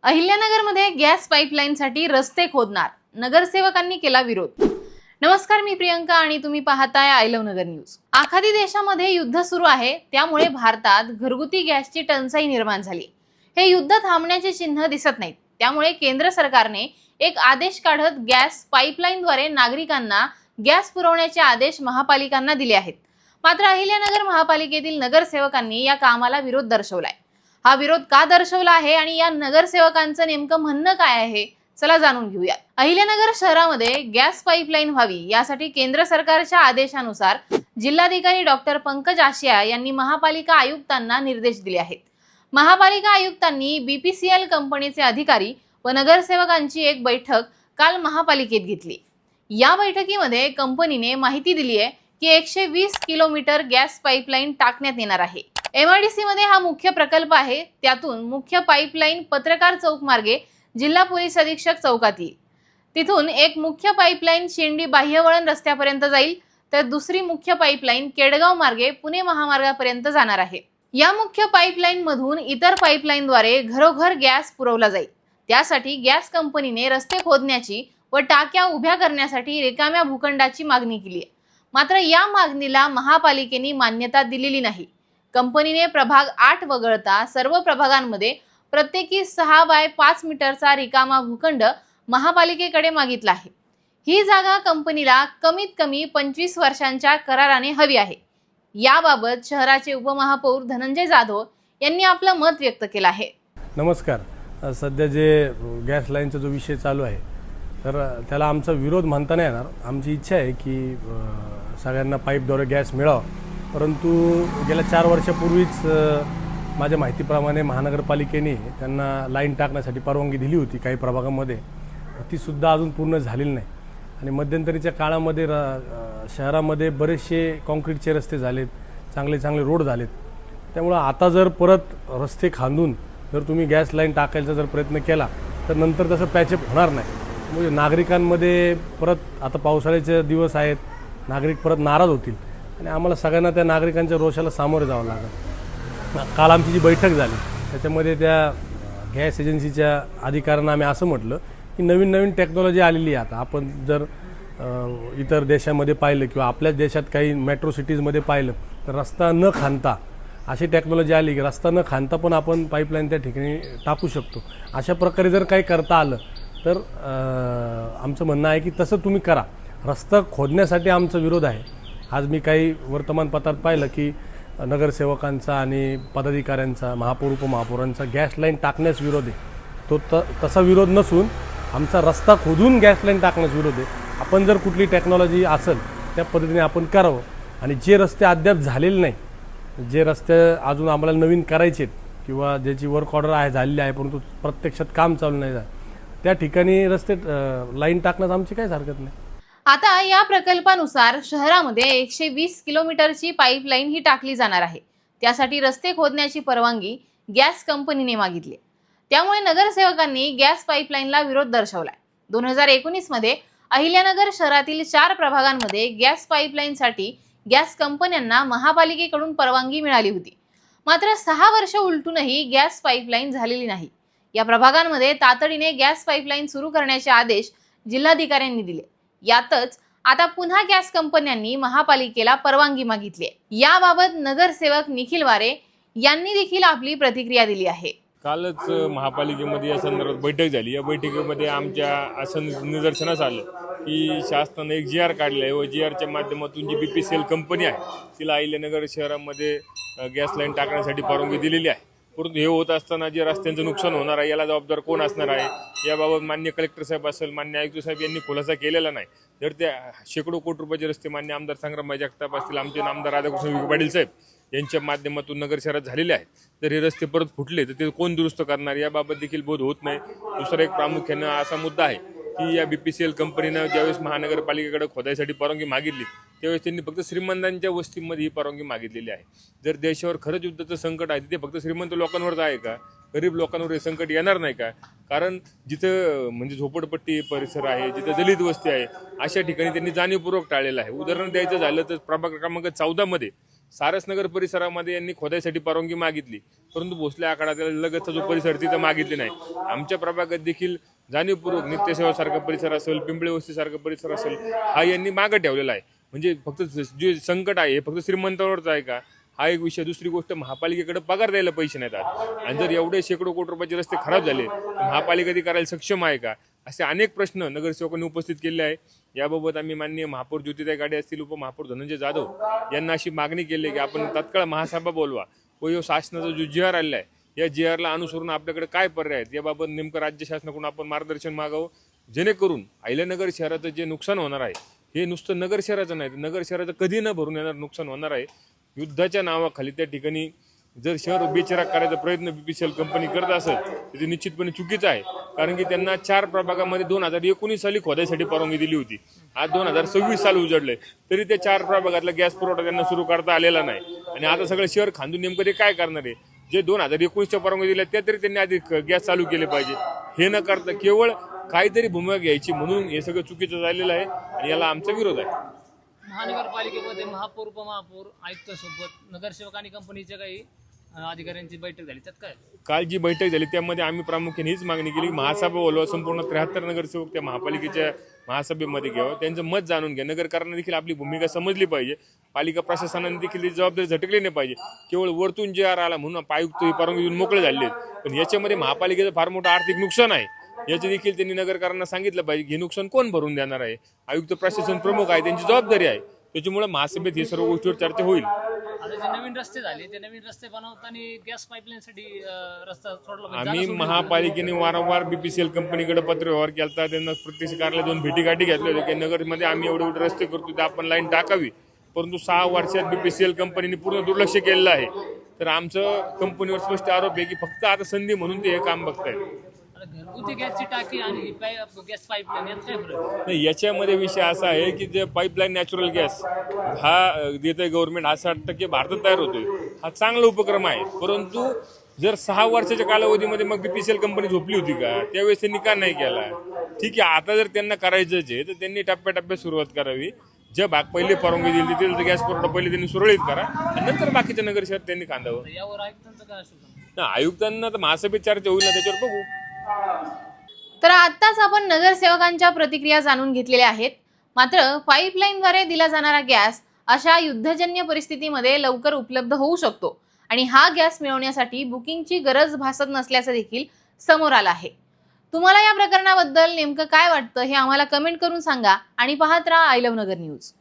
अहिल्यानगरमध्ये gas पाईपलाईनसाठी रस्ते खोदणार, नगरसेवकांनी केला विरोध। नमस्कार, मी प्रियंका आणि तुम्ही पाहताय आय लव्ह नगर न्यूज। आखाती देशामध्ये युद्ध सुरू आहे, त्यामुळे भारतात घरगुती गॅसची टंचाई निर्माण झाली। हे युद्ध थांबण्याचे चिन्ह दिसत नाहीत, त्यामुळे केंद्र सरकारने एक आदेश काढत गॅस पाईपलाईनद्वारे नागरिकांना गॅस पुरवण्याचे आदेश महापालिकांना दिले आहेत। मात्र अहिल्यानगर महापालिकेतील नगरसेवकांनी या कामाला विरोध दर्शवलाय। हा विरोध का दर्शवला आहे आणि या नगरसेवकांचं नेमकं म्हणणं काय आहे, चला जाणून घेऊया। अहिल्यानगर शहरामध्ये गॅस पाईपलाईन व्हावी यासाठी केंद्र सरकारच्या आदेशानुसार जिल्हाधिकारी डॉक्टर पंकज आशिया यांनी महापालिका आयुक्तांना निर्देश दिले आहेत। महापालिका आयुक्तांनी बीपीसीएल कंपनीचे अधिकारी व नगरसेवकांची एक बैठक काल महापालिकेत घेतली। या बैठकीमध्ये कंपनीने माहिती दिली आहे की 120 किलोमीटर गॅस पाईपलाईन टाकण्यात येणार आहे। एमआयडीसी मध्ये हा मुख्य प्रकल्प आहे, त्यातून मुख्य पाईपलाईन पत्रकार चौक मार्गे जिल्हा पोलीस अधीक्षक चौकात येईल। तिथून एक मुख्य पाईपलाईन शेंडी बाह्यवळण रस्त्यापर्यंत जाईल, तर दुसरी मुख्य पाईपलाईन केडगाव मार्गे पुणे महामार्गापर्यंत जाणार आहे। या मुख्य पाईपलाईन मधून इतर पाईपलाईनद्वारे घरोघर गॅस पुरवला जाईल। त्यासाठी गॅस कंपनीने रस्ते खोदण्याची व टाक्या उभ्या करण्यासाठी रिकाम्या भूखंडाची मागणी केली आहे। मात्र या मागणीला महापालिकेने मान्यता दिलेली नाही। कंपनीने प्रभाग 8 वगळता सर्व प्रभागांमध्ये प्रत्येकी 6 बाय 5 मीटरचा रिकामा भूखंड महापालिकेकडे मागितला आहे। ही जागा कंपनीला कमीत कमी 25 वर्षांच्या कराराने हवी आहे। याबाबत शहराचे उपमहापौर धनंजय जाधव यांनी आपलं मत व्यक्त केलं आहे। नमस्कार, सध्या जे गॅस लाईनचा जो विषय चालू आहे तर त्याला आमचा विरोध म्हणता नाही येणार। आमची इच्छा आहे की सगळ्यांना पाईपद्वारे गॅस मिळावा, परंतु गेल्या 4 वर्षापूर्वीच माझ्या माहितीप्रमाणे महानगरपालिकेने त्यांना लाईन टाकण्यासाठी परवानगी दिली होती काही प्रभागामध्ये, ती सुद्धा अजून पूर्ण झालेली नाही। आणि मध्यंतरीच्या काळामध्ये शहरामध्ये बरेचसे कॉन्क्रीटचे रस्ते झालेत, चांगले रोड झालेत। त्यामुळे आता जर परत रस्ते खांदून जर तुम्ही गॅस लाईन टाकायचा जर प्रयत्न केला तर नंतर तसं पॅचअप होणार नाही। म्हणजे नागरिकांमध्ये परत आता पावसाळ्याचे दिवस आहेत, नागरिक परत नाराज होतील आणि आम्हाला सगळ्यांना त्या नागरिकांच्या रोषाला सामोरे जावं लागेल। काल आमची जी बैठक झाली त्याच्यामध्ये त्या गॅस एजन्सीच्या अधिकाऱ्यांना आम्ही असं म्हटलं की नवीन टेक्नॉलॉजी आलेली आहे। आता आपण जर इतर देशामध्ये पाहिलं किंवा आपल्याच देशात काही मेट्रो सिटीजमध्ये पाहिलं तर रस्ता न खांदता अशी टेक्नॉलॉजी आली की रस्ता न खांदता पण आपण पाईपलाईन त्या ठिकाणी टाकू शकतो। अशा प्रकारे जर काही करता आलं तर आमचं म्हणणं आहे की तसं तुम्ही करा। रस्ता खोदण्यासाठी आमचा विरोध आहे। आज मी काही वर्तमानपत्रात पाहिलं की नगरसेवकांचा आणि पदाधिकाऱ्यांचा, महापौर उपमहापौरांचा गॅस लाईन टाकण्यास विरोध आहे। तो तसा विरोध नसून आमचा रस्ता खोदून गॅस लाईन टाकण्यास विरोध आहे। आपण जर कुठली टेक्नॉलॉजी असेल त्या पद्धतीने आपण करावं आणि जे रस्ते अद्याप झालेले नाही, जे रस्ते अजून आम्हाला नवीन करायचे आहेत किंवा ज्याची वर्क ऑर्डर आहे झालेली आहे परंतु प्रत्यक्षात काम चालू नाही झालं, त्या ठिकाणी रस्ते लाईन टाकण्यास आमची काहीच हरकत नाही। आता या प्रकल्पानुसार शहरामध्ये 120 किलोमीटरची पाईपलाईन ही टाकली जाणार आहे। त्यासाठी रस्ते खोदण्याची परवानगी गॅस कंपनीने मागितली। त्यामुळे नगरसेवकांनी गॅस पाईपलाईनला विरोध दर्शवलाय। 2019 मध्ये अहिल्यानगर शहरातील 4 प्रभागांमध्ये गॅस पाईपलाईनसाठी गॅस कंपन्यांना महापालिकेकडून परवानगी मिळाली होती। मात्र 6 वर्ष उलटूनही गॅस पाईपलाईन झालेली नाही। या प्रभागांमध्ये तातडीने गॅस पाईपलाईन सुरू करण्याचे आदेश जिल्हाधिकाऱ्यांनी दिले। यातच आता पुन्हा गॅस कंपन्यांनी महापालिकेला परवानगी मागितली आहे। याबाबत नगरसेवक निखिल वारे यांनी देखील आपली प्रतिक्रिया दिली आहे। कालच महापालिकेमध्ये या संदर्भात बैठक झाली। या बैठकीमध्ये आमच्या असं निदर्शनास आलं की शासनाने एक GR काढला आहे व GRच्या माध्यमातून जी बीपीसीएल कंपनी आहे तिला अहिल्यानगर शहरामध्ये गॅस लाईन टाकण्यासाठी परवानगी दिलेली आहे। परंतु हे होत असताना जे रस्त्यांचं नुकसान होणार आहे याला जबाबदार कोण असणार आहे याबाबत मान्य कलेक्टर साहेब असेल, मान्य आयुक्त साहेब यांनी खुलासा केलेला नाही। तर त्या शेकडो कोटी रुपयाचे रस्ते मान्य आमदार संग्राम जगताप असतील, आमचे आमदार राधाकृष्ण विखे पाटील साहेब यांच्या माध्यमातून नगर शहरात झालेले आहेत। तर हे रस्ते परत फुटले तर ते कोण दुरुस्त करणार याबाबत देखील बोध होत नाही। दुसरा एक प्रामुख्यानं असा मुद्दा आहे की या बीपीसीएल कंपनीनं ज्यावेळेस महानगरपालिकेकडे खोदायसाठी परवानगी मागितली त्यावेळेस त्यांनी फक्त श्रीमंतांच्या वस्तीमध्ये ही परवानगी मागितलेली आहे। जर देशावर खरंच युद्धाचं संकट आहे तिथे फक्त श्रीमंत लोकांवरच आहे का? गरीब लोकांवर हे संकट येणार नाही का? कारण जिथं म्हणजे झोपडपट्टी परिसर आहे, जिथं दलित वस्ती आहे, अशा ठिकाणी त्यांनी जाणीवपूर्वक टाळलेलं आहे। उदाहरण द्यायचं झालं तर प्रभाग क्रमांक 14 मध्ये सारसनगर परिसरामध्ये यांनी खोदाईसाठी परवानगी मागितली, परंतु भोसले आखाडा त्याला लगतचा जो परिसर तिथं मागितले नाही. आमच्या प्रभागात देखील जाणीवपूर्वक नित्यसेवासारखा परिसर असेल, पिंपळे वस्तीसारखा परिसर असेल, हा यांनी मागं ठेवलेला आहे. म्हणजे फक्त जे संकट आहे हे फक्त श्रीमंतावरच आहे का, हा एक विषय. दुसरी गोष्ट, महापालिकेकडे पगार द्यायला पैसे नाही आहेत. आणि जर एवढे शेकडो कोटी रुपयाचे रस्ते खराब झाले तर महापालिका ती करायला सक्षम आहे का, असे अनेक प्रश्न नगरसेवकांनी उपस्थित केले आहे. याबाबत आम्ही माननीय महापौर ज्योतिताई गाडे असतील, उपमहापौर धनंजय जाधव यांना अशी मागणी केली की आपण तात्काळ महासभा बोलवा व यो शासनाचा जो GR आलेला आहे या GRला अनुसरून आपल्याकडे काय पर्याय आहेत याबाबत नेमकं राज्य शासनाकडून आपण मार्गदर्शन मागावं, जेणेकरून अहिल्यानगर शहराचं जे नुकसान होणार आहे हे नुसतं नगर शहराचं नाही, नगर शहराचं कधी न भरून येणार नुकसान होणार आहे. युद्धाच्या नावाखाली त्या ठिकाणी जर शहर बेचिराग करायचा प्रयत्न BPCL कंपनी करत असेल तर ते निश्चितपणे चुकीचं आहे. कारण की त्यांना 4 प्रभागामध्ये 2019 साली खोदाईसाठी परवानगी दिली होती. आज 2026 साल उजडले तरी ते 4 प्रभागातला गॅस पुरवठा त्यांना सुरू करता आलेला नाही. आणि आता सगळं शहर खांदून नेमकं ते काय करणार आहे? जे 2019च्या परवानगी दिल्या त्या तरी त्यांनी आधी गॅस चालू केले पाहिजे. हे न करता केवळ काहीतरी भूमिका घ्यायची म्हणून हे सगळं चुकीचं झालेलं आहे आणि याला आमचा विरोध आहे. महानगरपालिकेमध्ये महापौर, उपमहापौर, आयुक्तांसोबत नगरसेवक आणि कंपनीच्या काही अधिकाऱ्यांची बैठक झाली, त्यात काय काल जी बैठक झाली त्यामध्ये आम्ही प्रामुख्याने हीच मागणी केली की महासभा बोलवा, संपूर्ण 73 नगरसेवक त्या महापालिकेच्या महासभेमध्ये घ्यावं, त्यांचं मत जाणून घ्या. नगरकरांना देखील आपली भूमिका समजली पाहिजे, पालिका प्रशासनाने देखील ही जबाबदारी झटकली नाही पाहिजे. केवळ वरतून GR आला म्हणून आयुक्त ही परवानगी देऊन मोकळे झाले, पण याच्यामध्ये महापालिकेचं फार मोठं आर्थिक नुकसान आहे. याचे देखील त्यांनी नगरकरांना सांगितलं पाहिजे हे नुकसान कोण भरून देणार आहे. आयुक्त प्रशासन प्रमुख आहे, त्यांची जबाबदारी आहे. त्याच्यामुळे महासभेत ही सर्व गोष्टीवर चर्चा होईल. आता जे नवीन रस्ते झाले ते नवीन रस्ते बनवताना गॅस पाईपलाईनसाठी रस्ता सोडला पाहिजे. आम्ही महापालिकेने वारंवार BPCL कंपनीकडे पत्रव्यवहार केला, त्यांना प्रत्यक्ष कार्यालयात 2 भेटीगाठी घेतल्या होत्या की नगरमध्ये आम्ही एवढे रस्ते करतो ते आपण लाईन टाकावी, परंतु 6 वर्षात BPCL कंपनीने पूर्ण दुर्लक्ष केलेलं आहे. तर आमचं कंपनीवर स्पष्ट आरोप आहे की फक्त आता संधी म्हणून ते हे काम बघतायत. घरगुती गॅसची टाकी आणि गॅस पाईपलाईन यात काय फरक आहे? नाही, याच्यामध्ये विषय असा आहे की जे पाईपलाईन नॅचरल गॅस हा देतंय गव्हर्नमेंट, हा 60% भारतात तयार होतोय, हा चांगला उपक्रम आहे. परंतु जर 6 वर्षाच्या कालावधीमध्ये मग BPCL कंपनी झोपली होती का? त्यावेळेस त्यांनी का नाही केला? ठीक आहे, आता जर त्यांना करायचंच आहे तर त्यांनी टप्प्याटप्प्यात सुरुवात करावी. जे भाग पहिले परवानगी दिली तिथे गॅस पुरवठा पहिले त्यांनी सुरळीत करा आणि नंतर बाकीच्या नगर शहर त्यांनी खांदावं. यावर आयुक्तांचं काय असेल? ना, आयुक्तांना तर महासभेत चर्चा होईल ना, त्याच्यावर बघू. तर आत्ताच आपण नगरसेवकांच्या प्रतिक्रिया जाणून घेतलेल्या आहेत. मात्र पाईपलाईनद्वारे दिला जाणारा गॅस अशा युद्धजन्य परिस्थितीमध्ये लवकर उपलब्ध होऊ शकतो आणि हा गॅस मिळवण्यासाठी बुकिंगची गरज भासत नसल्याचं देखील समोर आलं आहे. तुम्हाला या प्रकरणाबद्दल नेमकं काय वाटतं हे आम्हाला कमेंट करून सांगा आणि पाहत राहा आय लव्ह नगर न्यूज.